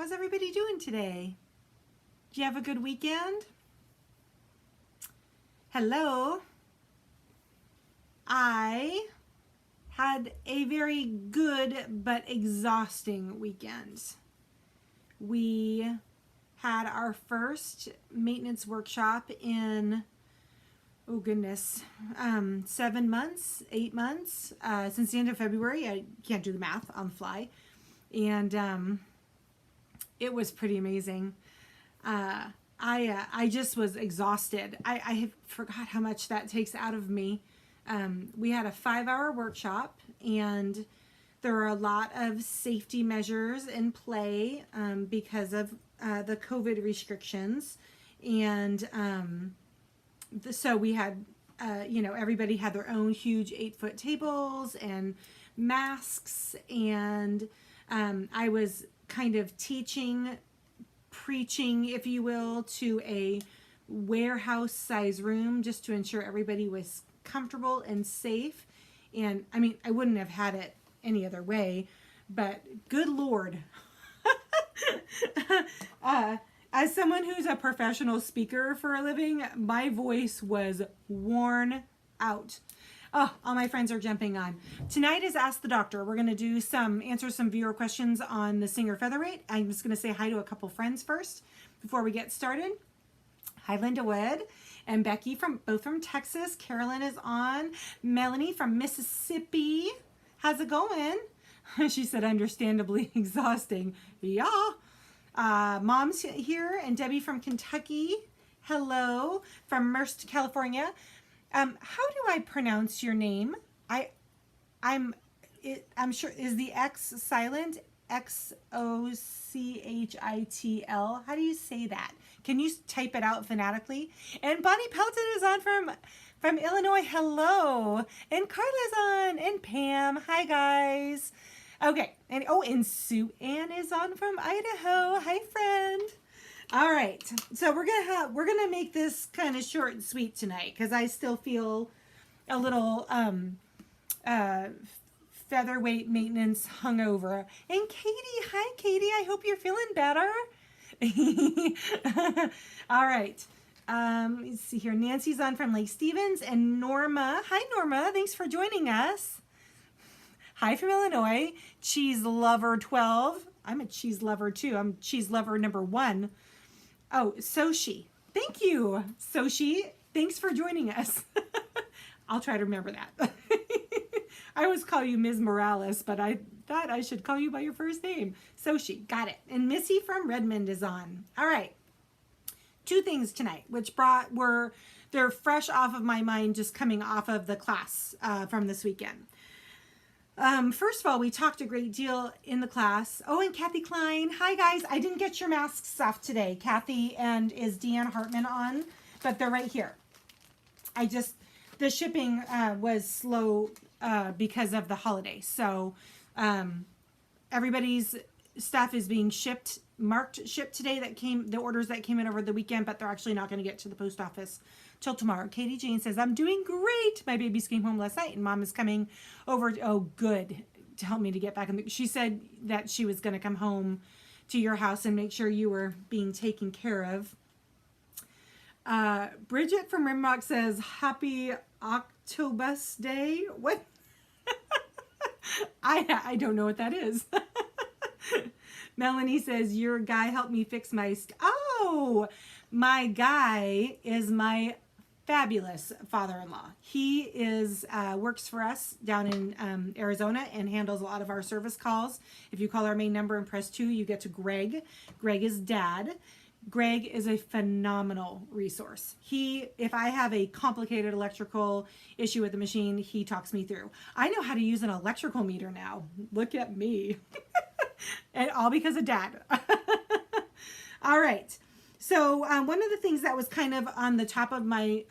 How's everybody doing today? Did you have a good weekend? Hello. I had a very good but exhausting weekend. We had our first maintenance workshop in, oh goodness, 7 months, 8 months, since the end of February. I can't do the math on the fly. And it was pretty amazing. I just was exhausted. I forgot how much that takes out of me. We had a 5-hour workshop, and there were a lot of safety measures in play because of the COVID restrictions. And so we had, everybody had their own huge 8-foot tables and masks, and I was kind of preaching, if you will, to a warehouse size room just to ensure everybody was comfortable and safe. And I mean, I wouldn't have had it any other way, but good Lord. As someone who's a professional speaker for a living, my voice was worn out. Oh, all my friends are jumping on. Tonight is Ask the Doctor. We're going to answer some viewer questions on the Singer Featherweight. I'm just going to say hi to a couple friends first before we get started. Hi, Linda Wood and Becky, both from Texas. Carolyn is on. Melanie from Mississippi. How's it going? She said, understandably exhausting. Yeah. Mom's here, and Debbie from Kentucky. Hello. From Merced, California. How do I pronounce your name? I'm sure, is the X silent? Xochitl. How do you say that? Can you type it out phonetically? And Bonnie Pelton is on from Illinois. Hello. And Carla's on. And Pam. Hi, guys. Okay. And Sue Ann is on from Idaho. Hi, friend. All right, so we're gonna make this kind of short and sweet tonight because I still feel a little featherweight maintenance hungover. And Katie, hi Katie, I hope you're feeling better. All right, let's see here. Nancy's on from Lake Stevens, and Norma. Hi Norma, thanks for joining us. Hi from Illinois. Cheese Lover 12. I'm a cheese lover too. I'm cheese lover number 1. Oh, Soshi. Thank you, Soshi. Thanks for joining us. I'll try to remember that. I always call you Ms. Morales, but I thought I should call you by your first name. Soshi, got it. And Missy from Redmond is on. All right. 2 things tonight, which they're fresh off of my mind just coming off of the class from this weekend. First of all, we talked a great deal in the class. Oh, and Kathy Klein. Hi, guys. I didn't get your masks off today. Kathy and is Deanne Hartman on, but they're right here. The shipping was slow because of the holiday. So everybody's stuff is being shipped today. The orders that came in over the weekend, but they're actually not going to get to the post office till tomorrow. Katie Jane says, I'm doing great. My babies came home last night and Mom is coming over. Oh, good. To help me to get back. She said that she was going to come home to your house and make sure you were being taken care of. Bridget from Rimrock says, Happy Octobus Day. What? I don't know what that is. Melanie says, your guy helped me fix my... Oh, my guy is my fabulous father-in-law. He works for us down in Arizona and handles a lot of our service calls. If you call our main number and press 2, you get to Greg. Greg is Dad. Greg is a phenomenal resource. If I have a complicated electrical issue with the machine, he talks me through. I know how to use an electrical meter now. Look at me. And all because of Dad. All right. So one of the things that was kind of on the top of my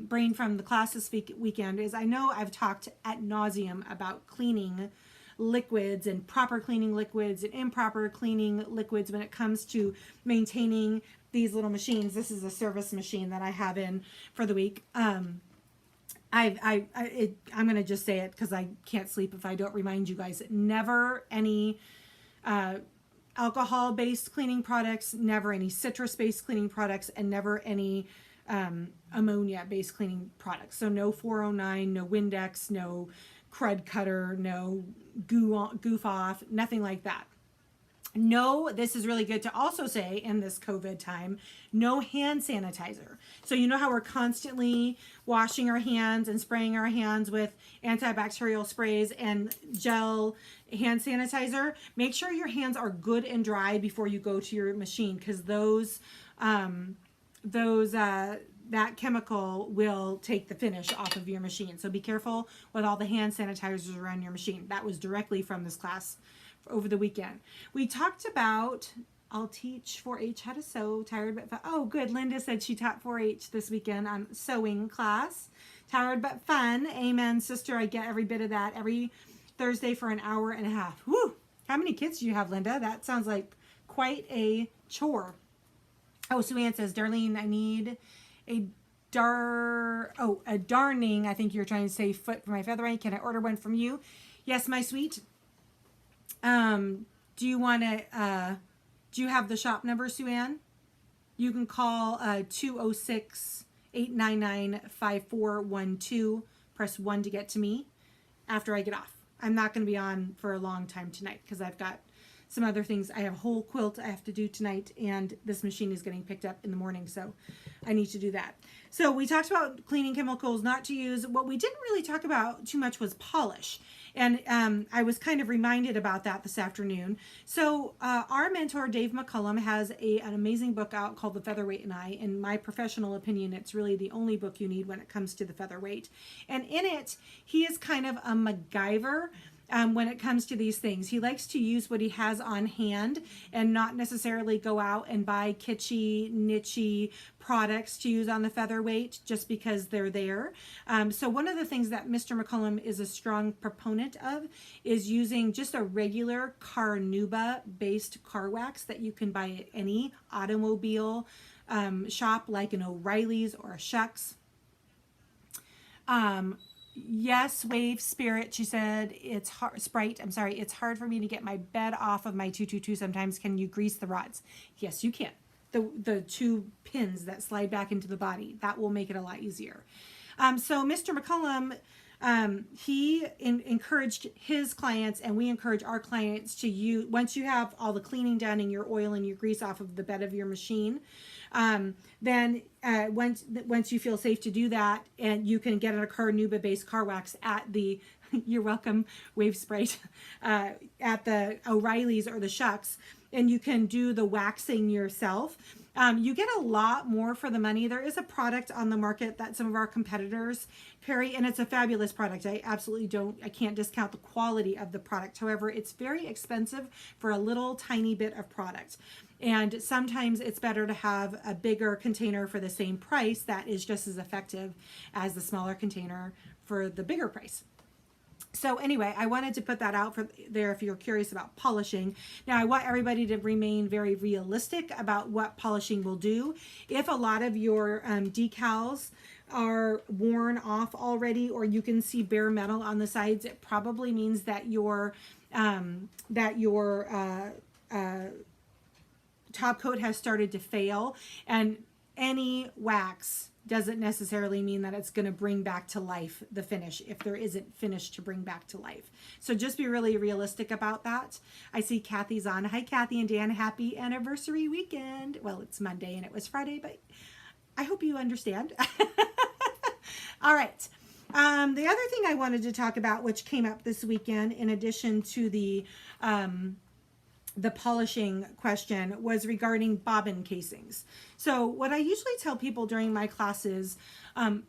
brain from the class this weekend is I know I've talked ad nauseum about cleaning liquids and proper cleaning liquids and improper cleaning liquids when it comes to maintaining these little machines. This is a service machine that I have in for the week. I'm going to just say it because I can't sleep if I don't remind you guys. Never any alcohol-based cleaning products, never any citrus-based cleaning products, and never any ammonia-based cleaning products. So no 409, no Windex, no crud cutter, no goof off, nothing like that. No, this is really good to also say in this COVID time, no hand sanitizer. So you know how we're constantly washing our hands and spraying our hands with antibacterial sprays and gel hand sanitizer. Make sure your hands are good and dry before you go to your machine, because that chemical will take the finish off of your machine. So be careful with all the hand sanitizers around your machine. That was directly from this class over the weekend. We talked about, I'll teach 4-H how to sew, tired but fun. Oh, good. Linda said she taught 4-H this weekend on sewing class. Tired but fun. Amen, sister. I get every bit of that every Thursday for an hour and a half. Woo! How many kids do you have, Linda? That sounds like quite a chore. Oh, Sue Ann says, Darlene, I need a darning, I think you're trying to say, foot for my Featherweight. Can I order one from you? Yes, my sweet. Do you want to, do you have the shop number, Sue Ann? You can call 206-899-5412. Press 1 to get to me after I get off. I'm not going to be on for a long time tonight because I've got some other things. I have a whole quilt I have to do tonight, and this machine is getting picked up in the morning, so I need to do that. So we talked about cleaning chemicals not to use. What we didn't really talk about too much was polish, and I was kind of reminded about that this afternoon. So our mentor, Dave McCullum, has an amazing book out called The Featherweight and I. In my professional opinion, it's really the only book you need when it comes to the featherweight. And in it, he is kind of a MacGyver when it comes to these things. He likes to use what he has on hand and not necessarily go out and buy kitschy, nichey products to use on the featherweight just because they're there. So one of the things that Mr. McCullum is a strong proponent of is using just a regular Carnauba based car wax that you can buy at any automobile shop like an O'Reilly's or a Shucks. Yes, Wave Spirit, she said, it's hard, Sprite, I'm sorry, it's hard for me to get my bed off of my 222 sometimes. Can you grease the rods? Yes, you can. The two pins that slide back into the body, that will make it a lot easier. So Mr. McCullum, he encouraged his clients, and we encourage our clients to use, once you have all the cleaning done and your oil and your grease off of the bed of your machine, then once you feel safe to do that, and you can get a Carnauba based car wax at the, you're welcome, Wave Sprite, at the O'Reilly's or the Shucks, and you can do the waxing yourself. You get a lot more for the money. There is a product on the market that some of our competitors carry, and it's a fabulous product. I can't discount the quality of the product. However, it's very expensive for a little tiny bit of product. And sometimes it's better to have a bigger container for the same price that is just as effective as the smaller container for the bigger price. So anyway, I wanted to put that out for there if you're curious about polishing. Now, I want everybody to remain very realistic about what polishing will do. If a lot of your decals are worn off already, or you can see bare metal on the sides, it probably means that your top coat has started to fail, and any wax doesn't necessarily mean that it's going to bring back to life the finish if there isn't finish to bring back to life. So just be really realistic about that. I see Kathy's on. Hi, Kathy and Dan. Happy anniversary weekend. Well, it's Monday and it was Friday, but I hope you understand. All right. The other thing I wanted to talk about, which came up this weekend, in addition to the polishing question, was regarding bobbin casings. So what I usually tell people during my classes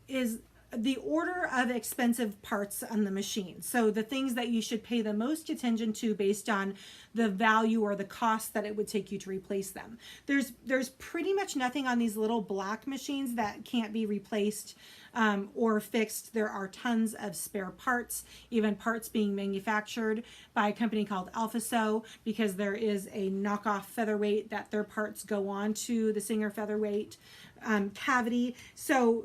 is the order of expensive parts on the machine. So the things that you should pay the most attention to based on the value or the cost that it would take you to replace them. There's pretty much nothing on these little black machines that can't be replaced or fixed. There are tons of spare parts, even parts being manufactured by a company called Alpha Sew, because there is a knockoff featherweight that their parts go on to the Singer featherweight cavity. So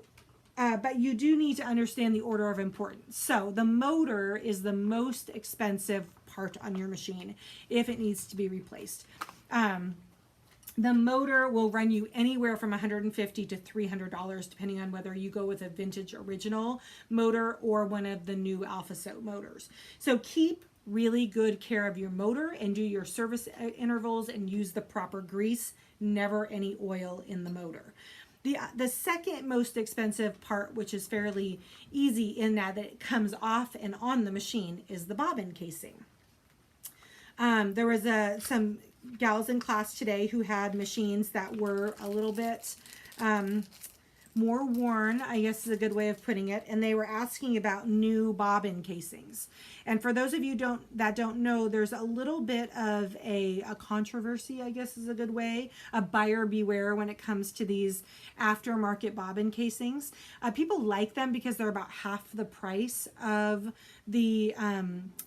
but you do need to understand the order of importance. So the motor is the most expensive part on your machine if it needs to be replaced. The motor will run you anywhere from $150 to $300, depending on whether you go with a vintage original motor or one of the new Alpha Soap motors. So keep really good care of your motor and do your service intervals and use the proper grease, never any oil in the motor. The second most expensive part, which is fairly easy in that it comes off and on the machine, is the bobbin casing. There was some gals in class today who had machines that were a little bit more worn, I guess is a good way of putting it, and they were asking about new bobbin casings. And for those of you that don't know, there's a little bit of a controversy, I guess is a good way, a buyer beware when it comes to these aftermarket bobbin casings. People like them because they're about half the price of the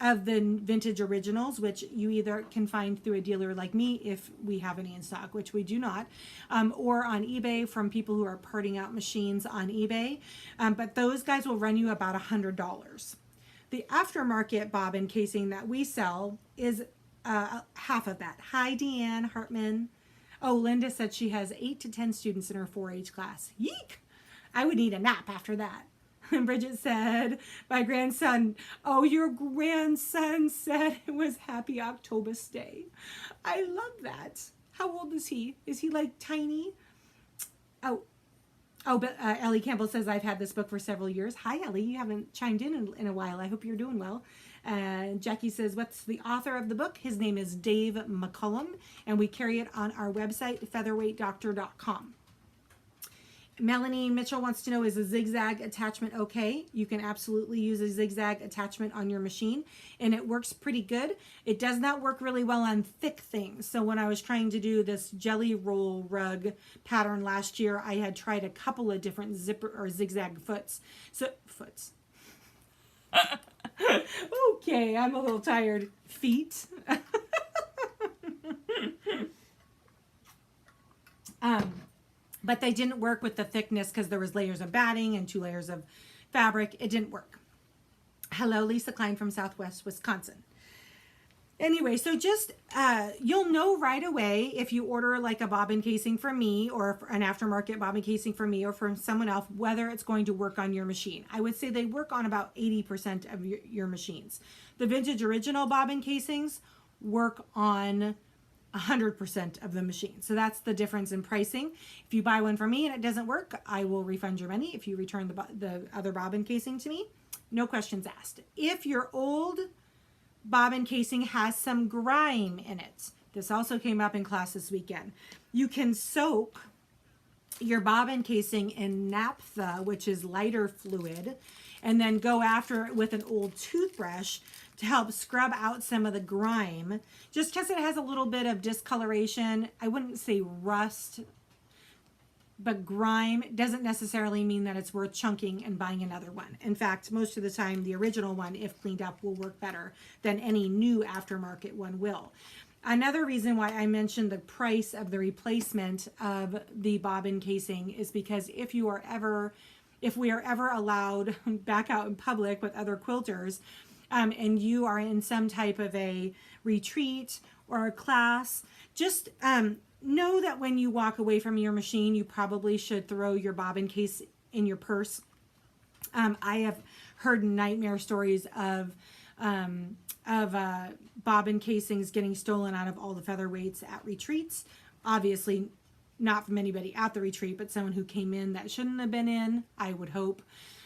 vintage originals, which you either can find through a dealer like me if we have any in stock, which we do not, or on eBay from people who are parting out machines on eBay. But those guys will run you about $100. The aftermarket bobbin casing that we sell is half of that. Hi, Deanne Hartman. Oh, Linda said she has 8 to 10 students in her 4-H class. Yeek! I would need a nap after that. Bridget said, my grandson, oh, your grandson said it was Happy Octobus Day. I love that. How old is he? Is he like tiny? But Ellie Campbell says, I've had this book for several years. Hi, Ellie. You haven't chimed in a while. I hope you're doing well. Jackie says, what's the author of the book? His name is Dave McCullum, and we carry it on our website, featherweightdoctor.com. Melanie Mitchell wants to know, is a zigzag attachment okay? You can absolutely use a zigzag attachment on your machine, and it works pretty good. It does not work really well on thick things. So when I was trying to do this jelly roll rug pattern last year, I had tried a couple of different zipper or zigzag foots. Okay, I'm a little tired. Feet. But they didn't work with the thickness because there was layers of batting and 2 layers of fabric. It didn't work. Hello, Lisa Klein from Southwest Wisconsin. Anyway, so just, you'll know right away if you order like a bobbin casing from me or an aftermarket bobbin casing from me or from someone else, whether it's going to work on your machine. I would say they work on about 80% of your machines. The vintage original bobbin casings work on 100% of the machine. So that's the difference in pricing. If you buy one from me and it doesn't work, I will refund your money. If you return the other bobbin casing to me, no questions asked. If your old bobbin casing has some grime in it, this also came up in class this weekend, you can soak your bobbin casing in naphtha, which is lighter fluid, and then go after it with an old toothbrush to help scrub out some of the grime. Just because it has a little bit of discoloration, I wouldn't say rust, but grime doesn't necessarily mean that it's worth chunking and buying another one. In fact, most of the time, the original one, if cleaned up, will work better than any new aftermarket one will. Another reason why I mentioned the price of the replacement of the bobbin casing is because if we are ever allowed back out in public with other quilters, and you are in some type of a retreat or a class, just know that when you walk away from your machine, you probably should throw your bobbin case in your purse. I have heard nightmare stories of bobbin casings getting stolen out of all the featherweights at retreats. Obviously, not from anybody at the retreat, but someone who came in that shouldn't have been in, I would hope.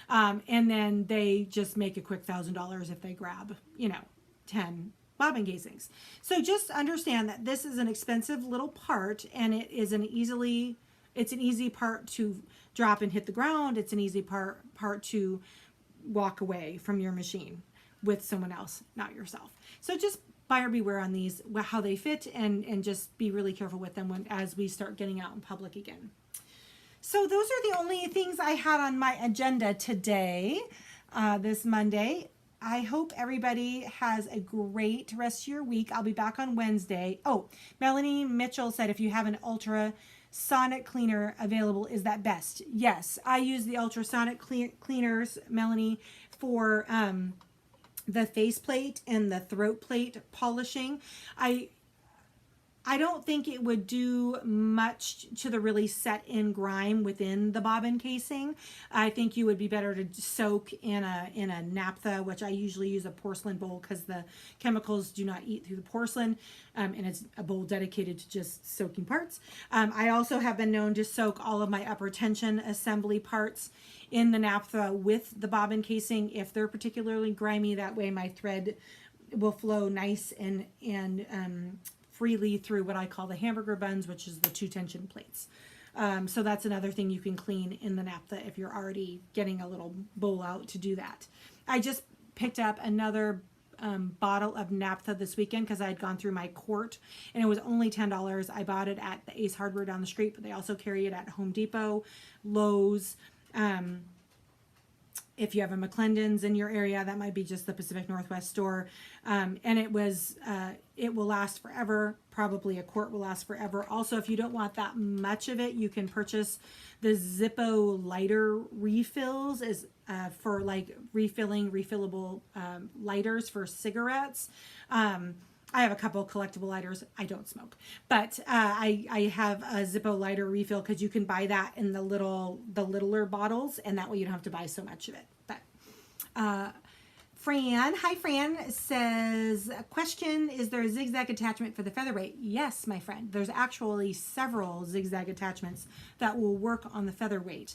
And then they just make a quick $1,000 if they grab, 10 bobbin casings. So just understand that this is an expensive little part, and it is it's an easy part to drop and hit the ground. It's an easy part to walk away from your machine with someone else, not yourself. So just buyer beware on these, how they fit, and just be really careful with them as we start getting out in public again. So those are the only things I had on my agenda today, this Monday. I hope everybody has a great rest of your week. I'll be back on Wednesday. Oh, Melanie Mitchell said, if you have an ultrasonic cleaner available, is that best? Yes, I use the ultrasonic cleaners, Melanie, for the faceplate and the throat plate polishing. I don't think it would do much to the really set in grime within the bobbin casing. I think you would be better to soak in a naphtha, which I usually use a porcelain bowl because the chemicals do not eat through the porcelain, and it's a bowl dedicated to just soaking parts. I also have been known to soak all of my upper tension assembly parts in the naphtha with the bobbin casing if they're particularly grimy. That way my thread will flow nice and freely through what I call the hamburger buns, which is the 2 tension plates. So that's another thing you can clean in the naphtha if you're already getting a little bowl out to do that. I just picked up another bottle of naphtha this weekend because I had gone through my quart and it was only $10. I bought it at the Ace Hardware down the street, but they also carry it at Home Depot, Lowe's. If you have a McClendon's in your area, that might be just the Pacific Northwest store. And it will last forever. Probably a quart will last forever. Also, if you don't want that much of it, you can purchase the Zippo lighter refills for like refillable lighters for cigarettes. I have a couple collectible lighters. I don't smoke, but I have a Zippo lighter refill because you can buy that in the littler bottles, and that way you don't have to buy so much of it. But hi Fran, says, question, is there a zigzag attachment for the Featherweight? Yes, my friend. There's actually several zigzag attachments that will work on the Featherweight.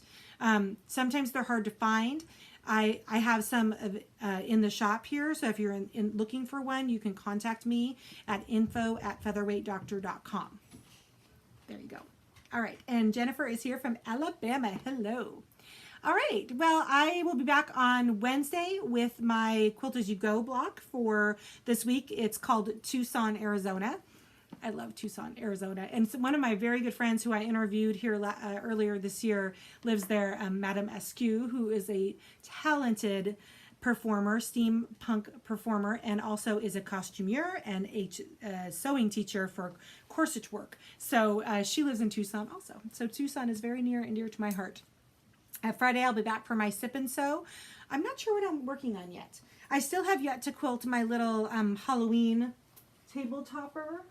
Sometimes they're hard to find. I have some in the shop here, so if you're looking for one, you can contact me at info@featherweightdoctor.com. There you go. All right, and Jennifer is here from Alabama. Hello. All right, well, I will be back on Wednesday with my Quilt As You Go blog for this week. It's called Tucson, Arizona. I love Tucson, Arizona. And so one of my very good friends who I interviewed here earlier this year lives there, Madame Eskew, who is a talented performer, steampunk performer, and also is a costumier and a sewing teacher for corset work. So she lives in Tucson also. So Tucson is very near and dear to my heart. Friday, I'll be back for my Sip and Sew. I'm not sure what I'm working on yet. I still have yet to quilt my little Halloween table topper.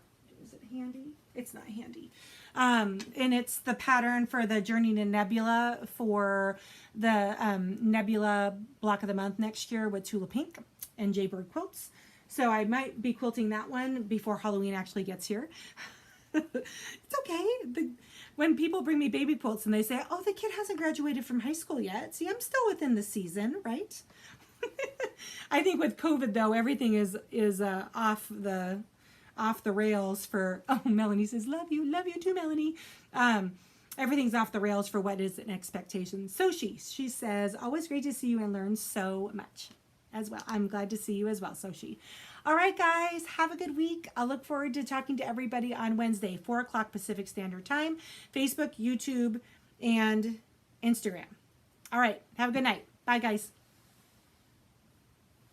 Is it handy? It's not handy. And it's the pattern for the Journey to Nebula for the Nebula Block of the Month next year with Tula Pink and Jaybird Quilts. So I might be quilting that one before Halloween actually gets here. It's okay. When people bring me baby quilts and they say, oh, the kid hasn't graduated from high school yet. See, I'm still within the season, right? I think with COVID, though, everything is off the rails for, oh, Melanie says, love you too, Melanie. Everything's off the rails for what is an expectation. So she says, always great to see you and learn so much as well. I'm glad to see you as well, Soshi. All right, guys, have a good week. I'll look forward to talking to everybody on Wednesday, 4 o'clock Pacific Standard Time, Facebook, YouTube, and Instagram. All right, have a good night. Bye, guys.